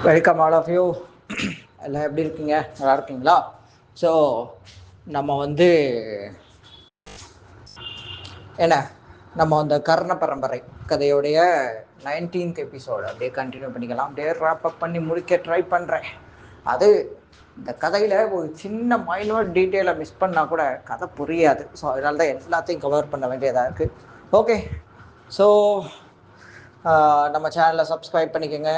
Welcome all of you. எல்லாம் எப்படி இருக்கீங்க? நல்லா இருக்கீங்களா? ஸோ நம்ம என்ன அந்த கர்ண பரம்பரை கதையோடைய 19th எபிசோடு அப்படியே கண்டினியூ பண்ணிக்கலாம். அப்படியே ராப்பப் பண்ணி முடிக்க ட்ரை பண்ணுறேன். அது இந்த கதையில் ஒரு சின்ன மைனர் டீட்டெயிலை மிஸ் பண்ணால் கூட கதை புரியாது. ஸோ அதனால தான் எல்லாத்தையும் கவர் பண்ண வேண்டியதாக இருக்குது. ஓகே, ஸோ நம்ம சேனலை சப்ஸ்கிரைப் பண்ணிக்கோங்க.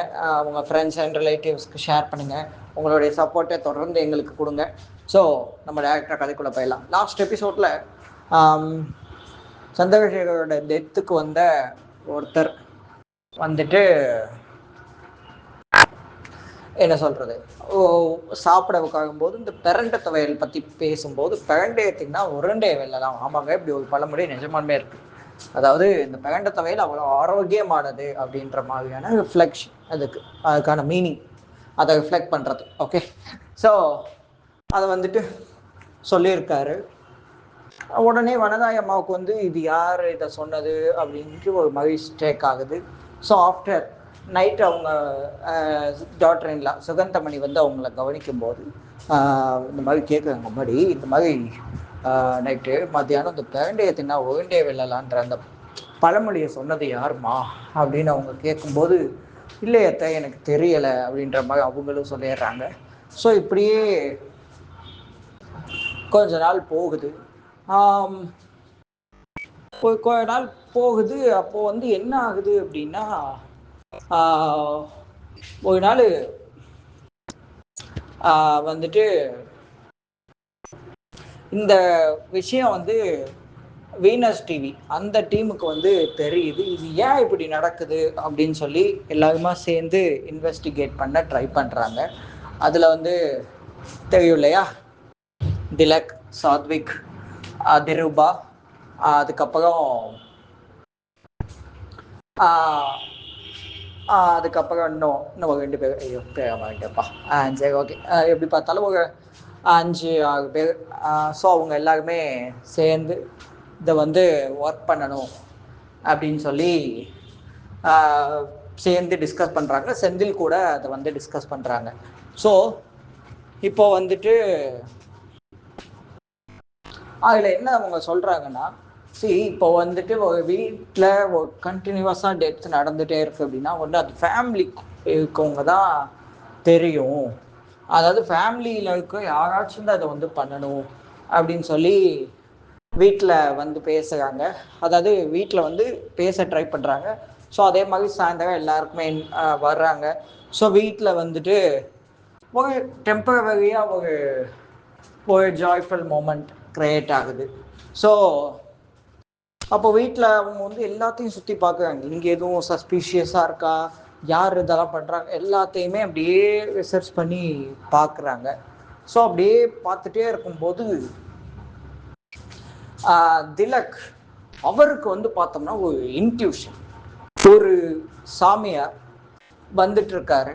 உங்கள் ஃப்ரெண்ட்ஸ் அண்ட் ரிலேட்டிவ்ஸ்க்கு ஷேர் பண்ணுங்கள். உங்களுடைய சப்போர்ட்டை தொடர்ந்து எங்களுக்கு கொடுங்க. ஸோ நம்ம டேரக்டாக கதைக்குள்ளே போயிடலாம். லாஸ்ட் எபிசோடில் சந்திரசேகரோட டெத்துக்கு வந்த ஒருத்தர் என்ன சொல்கிறது, சாப்பிட உட்காரும்போது இந்த பிரண்டை துவையல் பற்றி பேசும்போது பிரண்டையத்தின்னா உருண்டையை வெல்லலாம். ஆமாங்க, இப்படி ஒரு பழமொழி நிஜமானமே இருக்குது. அதாவது இந்த பிரண்டை துவையல் அவ்வளோ ஆரோக்கியமானது அப்படின்ற மாதிரியான ரிஃப்ளெக்ஷன், அதுக்கான மீனிங், அதை ரிஃப்ளெக்ட் பண்ணுறது. ஓகே, ஸோ அதை சொல்லியிருக்காரு. உடனே வனதாய் அம்மாவுக்கு இது யார் இதை சொன்னது அப்படின்ட்டு ஒரு மிஸ்டேக் ஆகுது. ஸோ ஆஃப்டர் நைட்டு அவங்க டாக்டர் சுகந்தமணி அவங்கள கவனிக்கும் போது இந்த மாதிரி கேட்குறாங்க, முன்னாடி இந்த மாதிரி நைட்டு மத்தியானம் இந்த பிரண்டையத்தின்னா உருண்டையை வெல்லலான்ற அந்த பழமொழியை சொன்னது யாருமா அப்படின்னு அவங்க கேட்கும்போது, இல்லையத்த எனக்கு தெரியலை அப்படின்ற மாதிரி அவங்களும் சொல்லிடுறாங்க. ஸோ இப்படியே கொஞ்ச நாள் போகுது. கொஞ்ச நாள் போகுது. அப்போது என்ன ஆகுது அப்படின்னா, ஒரு நாள் இந்த விஷயம் வீனஸ் டிவி அந்த டீமுக்கு தெரியுது. இது ஏன் இப்படி நடக்குது அப்படின்னு சொல்லி எல்லாருமா சேர்ந்து இன்வெஸ்டிகேட் பண்ண ட்ரை பண்ணுறாங்க. அதில் தெரியும் இல்லையா, திலக், சாத்விக், திருபா, அதுக்கப்புறம் இன்னும் 2 பேர், ஐயோ பேப்பா, சரி ஓகே, எப்படி பார்த்தாலும் ஒரு 5-6 பேர். ஸோ அவங்க எல்லாருமே சேர்ந்து இதை ஒர்க் பண்ணணும் அப்படின்னு சொல்லி சேர்ந்து டிஸ்கஸ் பண்ணுறாங்க. செந்தில் கூட அதை டிஸ்கஸ் பண்ணுறாங்க. ஸோ இப்போ அதில் என்ன அவங்க சொல்கிறாங்கன்னா, இப்போ ஒரு வீட்டில் ஒரு கண்டினியூஸாக டெத் நடந்துகிட்டே இருக்குது அப்படின்னா அது ஃபேமிலி இருக்கவங்க தான் தெரியும். அதாவது ஃபேமிலியில் இருக்க யாராச்சும் தான் அதை பண்ணணும் அப்படின்னு சொல்லி வீட்டில் பேசுகிறாங்க. அதாவது வீட்டில் பேச ட்ரை பண்ணுறாங்க. ஸோ அதே மாதிரி சாயந்தரம் எல்லாருக்குமே வர்றாங்க. ஸோ வீட்டில் ஒரு டெம்பரவரியாக ஒரு ஜாய்ஃபுல் மூமெண்ட் க்ரியேட் ஆகுது. ஸோ அப்போ வீட்டில் அவங்க எல்லாத்தையும் சுற்றி பார்க்குறாங்க. இங்கே எதுவும் சஸ்பீஷியஸாக இருக்கா, யார் இதெல்லாம் பண்ணுறாங்க, எல்லாத்தையுமே அப்படியே ரிசர்ச் பண்ணி பார்க்குறாங்க. ஸோ அப்படியே பார்த்துட்டே இருக்கும்போது திலக் அவருக்கு பார்த்தோம்னா ஒரு இன்ட்யூஷன், ஒரு சாமியார் இருக்காரு.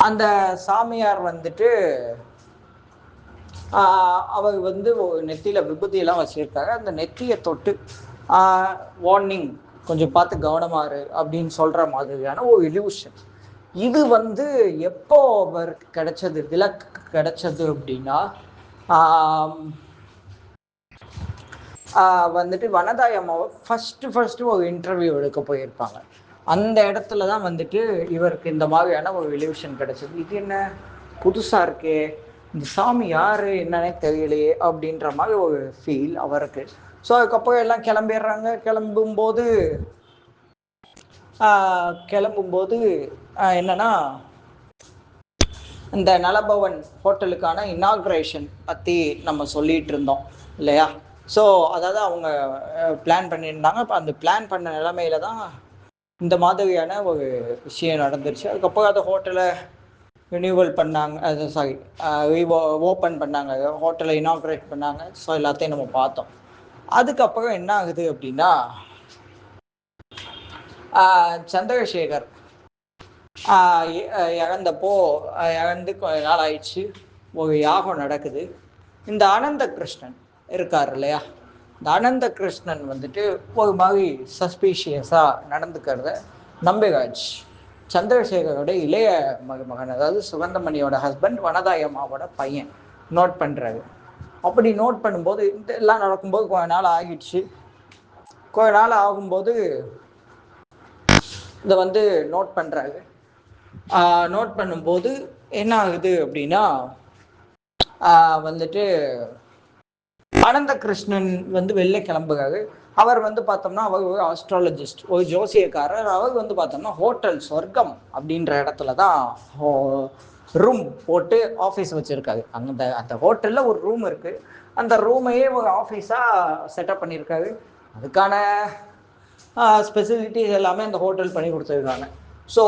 அந்த சாமியார் அவர் நெத்தியில் விபூதியெல்லாம் வச்சுருக்காரு. அந்த நெத்தியை தொட்டு வார்னிங், கொஞ்சம் பார்த்து கவனமாறு அப்படின்னு சொல்கிற மாதிரியான ஒரு இல்யூஷன். இது எப்போ அவருக்கு கிடைச்சது, திலக் கிடைச்சது அப்படின்னா, வனதாய் அம்மாவை ஃபஸ்ட்டு ஒரு இன்டர்வியூ எடுக்க போயிருப்பாங்க. அந்த இடத்துல தான் இவருக்கு இந்த மாதிரியான ஒரு இல்யூஷன் கிடைச்சது. இது என்ன புதுசாக இருக்கே, இந்த சாமி யார் என்னன்னே தெரியலையே அப்படின்ற மாதிரி ஒரு ஃபீல் அவருக்கு. ஸோ அதுக்கப்புறம் எல்லாம் கிளம்பிடுறாங்க. கிளம்பும்போது என்னன்னா, இந்த நலபவன் ஹோட்டலுக்கான இனாக்ரேஷன் பற்றி நம்ம சொல்லிகிட்டு இருந்தோம் இல்லையா. ஸோ அதாவது அவங்க பிளான் பண்ணியிருந்தாங்க. இப்போ அந்த பிளான் பண்ண நிலைமையில தான் இந்த மாதிரியான ஒரு விஷயம் நடந்துருச்சு. அதுக்கப்புறம் அந்த ஹோட்டலை ரினியூவல் பண்ணாங்க, ஓப்பன் பண்ணாங்க, ஹோட்டலை இனாக்ரேட் பண்ணாங்க. ஸோ எல்லாத்தையும் நம்ம பார்த்தோம். அதுக்கப்புறம் என்ன ஆகுது அப்படின்னா, சந்திரசேகர் இறந்து கொஞ்ச நாள் ஆயிடுச்சு. ஒரு யாகம் நடக்குது. இந்த அனந்த கிருஷ்ணன் இருக்கார் இல்லையா, இந்த அனந்த கிருஷ்ணன் ஒரு மாதிரி சஸ்பீஷியஸாக நடந்துக்கிறத நம்பிராஜ் சந்திரசேகரோட இளைய மகன், அதாவது சுகந்தமணியோட ஹஸ்பண்ட் வனதாயம்மாவோட பையன் நோட் பண்ணுறாரு. அப்படி நோட் பண்ணும்போது இதெல்லாம் நடக்கும்போது கொஞ்ச நாள் ஆகிடுச்சு. கொஞ்ச நாள் ஆகும்போது இதை வந்து நோட் பண்ணுறாரு. நோட் பண்ணும்போது என்ன ஆகுது அப்படின்னா வந்துட்டு அனந்த கிருஷ்ணன் வந்து வெளில கிளம்புறாரு. அவர் வந்து பார்த்தோம்னா அவர் ஒரு ஆஸ்ட்ராலஜிஸ்ட், ஒரு ஜோசியக்காரர். அவர் வந்து பார்த்தோம்னா ஹோட்டல் சொர்க்கம் அப்படின்ற இடத்துல தான் ரூம் போட்டு ஆஃபீஸ் வச்சுருக்காரு. அந்த ஹோட்டலில் ஒரு ரூம் இருக்குது. அந்த ரூமையே ஒரு ஆஃபீஸாக செட்டப் பண்ணியிருக்காரு. அதுக்கான ஸ்பெசிலிட்டிஸ் எல்லாமே அந்த ஹோட்டல் பண்ணி கொடுத்துருக்காங்க. ஸோ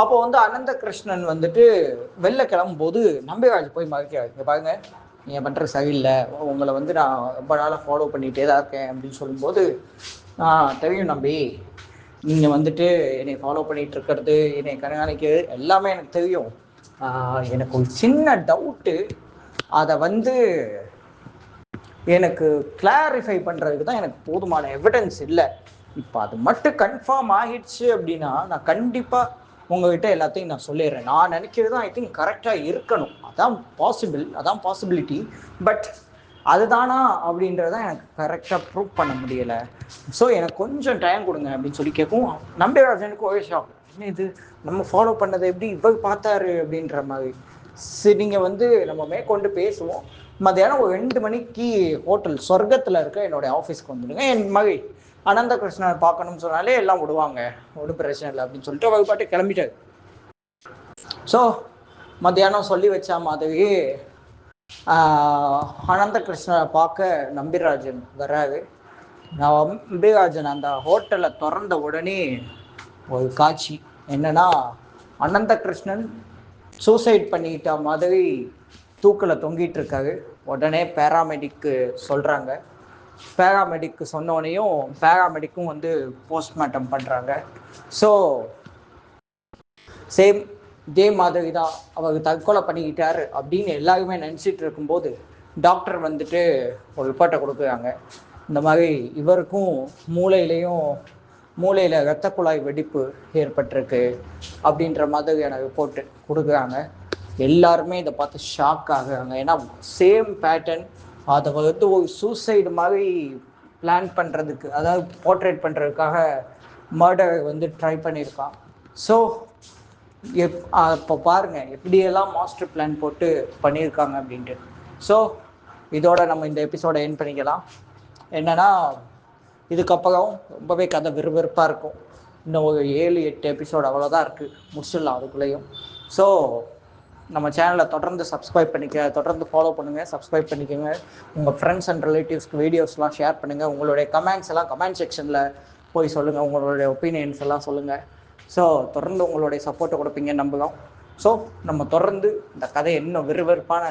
அப்போ வந்து அனந்த கிருஷ்ணன் வந்துட்டு வெளில கிளம்பும்போது நம்பிராஜ் போய் மறைக்கிறாரு. இங்கே பாருங்க, நீங்கள் பண்ணுறது சரியில்லை, உங்களை வந்து நான் ரொம்ப நாளாக ஃபாலோ பண்ணிகிட்டே தான் இருக்கேன் அப்படின்னு சொல்லும்போது, தெரியும் நம்பி, நீங்கள் வந்துட்டு என்னை ஃபாலோ பண்ணிகிட்டு இருக்கிறது, என்னை கண்காணிக்கிறது எல்லாமே எனக்கு தெரியும். எனக்கு ஒரு சின்ன டவுட்டு, அதை வந்து எனக்கு கிளாரிஃபை பண்ணுறதுக்கு தான் எனக்கு போதுமான எவிடன்ஸ் இல்லை. இப்போ அது மட்டும் கன்ஃபார்ம் ஆகிடுச்சு அப்படின்னா நான் கண்டிப்பாக உங்ககிட்ட எல்லாத்தையும் நான் சொல்லிடுறேன். நான் நினைக்கிறது தான் ஐ திங்க் கரெக்டாக இருக்கணும், அதான் பாசிபிள், அதான் பாசிபிலிட்டி. பட் அதுதானா அப்படின்றதான் எனக்கு கரெக்டாக ப்ரூவ் பண்ண முடியலை. ஸோ எனக்கு கொஞ்சம் டைம் கொடுங்க அப்படின்னு சொல்லி கேட்கும். நம்பிராஜனுக்கு ஒரே ஷாக், என்ன இது நம்ம ஃபாலோ பண்ணதை எப்படி இவர் பார்த்தாரு அப்படின்ற மாதிரி. சரி, நீங்கள் வந்து நம்ம மேற்கொண்டு பேசுவோம். மத்தியானம் ஒரு 2 மணிக்கு ஹோட்டல் சொர்க்கத்தில் இருக்க என்னுடைய ஆஃபீஸ்க்கு வந்துடுங்க. என் மகை அனந்த கிருஷ்ணன் பார்க்கணும்னு சொன்னாலே எல்லாம் விடுவாங்க, ஒன்றும் பிரச்சனை இல்லை அப்படின்னு சொல்லிட்டு அவர் பாட்டு கிளம்பிட்டாரு. ஸோ மத்தியானம் சொல்லி வச்ச மாதிரியே அனந்த கிருஷ்ணனை பார்க்க நம்பிராஜன் வராது. நம்பிராஜன் அந்த ஹோட்டலை திறந்த உடனே ஒரு காட்சி என்னன்னா, அனந்த கிருஷ்ணன் சூசைட் பண்ணிக்கிட்ட மாதிரி தூக்கில் தொங்கிட்டு இருக்காரு. உடனே பேராமெடிக்கு சொல்கிறாங்க. பேராமெடிக்கு சொன்னோடனையும் பேராமெடிக்கும் வந்து போஸ்ட்மார்ட்டம் பண்ணுறாங்க. ஸோ சேம் இதே மாதிரி தான் அவர் தற்கொலை பண்ணிக்கிட்டாரு அப்படின்னு எல்லாருமே நினச்சிட்டு இருக்கும்போது டாக்டர் வந்துட்டு ஒரு ரிப்போர்ட்டை கொடுக்குறாங்க. இந்த மாதிரி இவருக்கும் மூளையில் இரத்த குழாய் வெடிப்பு ஏற்பட்டிருக்கு அப்படின்ற மாதிரியான ரிப்போர்ட்டு கொடுக்குறாங்க. எல்லாருமே இதை பார்த்து ஷாக் ஆகுறாங்க. ஏன்னா சேம் பேட்டர்ன், அதை வந்து ஒரு சூசைடு மாதிரி பிளான் பண்ணுறதுக்கு, அதாவது போர்ட்ரேட் பண்ணுறதுக்காக மர்டர் வந்து ட்ரை பண்ணியிருக்கான். ஸோ இப்போ பாருங்கள் எப்படியெல்லாம் மாஸ்டர் பிளான் போட்டு பண்ணியிருக்காங்க அப்படின்ட்டு. ஸோ இதோட நம்ம இந்த எபிசோடை எண்ட் பண்ணிக்கலாம். என்னென்னா, இதுக்கப்புறம் ரொம்பவே கதை விறுவிறுப்பாக இருக்கும். இன்னும் ஒரு 7-8 எபிசோடு அவ்வளோதான் இருக்குது, முடிச்சிடலாம் அதுக்குள்ளேயும். ஸோ நம்ம சேனலை தொடர்ந்து சப்ஸ்கிரைப் தொடர்ந்து ஃபாலோ பண்ணுங்கள், சப்ஸ்கிரைப் பண்ணிக்கோங்க. உங்கள் ஃப்ரெண்ட்ஸ் அண்ட் ரிலேட்டிவ்ஸ்க்கு வீடியோஸ்லாம் ஷேர் பண்ணுங்கள். உங்களுடைய கமெண்ட்ஸ் எல்லாம் கமெண்ட் செக்ஷனில் போய் சொல்லுங்கள், உங்களுடைய ஒப்பீனியன்ஸ் எல்லாம் சொல்லுங்கள். ஸோ தொடர்ந்து உங்களுடைய சப்போர்ட்டை கொடுப்பீங்கன்னு நம்புகிறோம். ஸோ நம்ம தொடர்ந்து இந்த கதையை இன்னும் விறுவிறுப்பான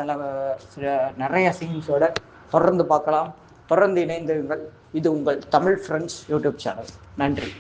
நிறைய சீன்ஸோட தொடர்ந்து பார்க்கலாம். தொடர்ந்து இணைந்திருங்கள். இது உங்கள் தமிழ் ஃப்ரெண்ட்ஸ் யூடியூப் சேனல். நன்றி.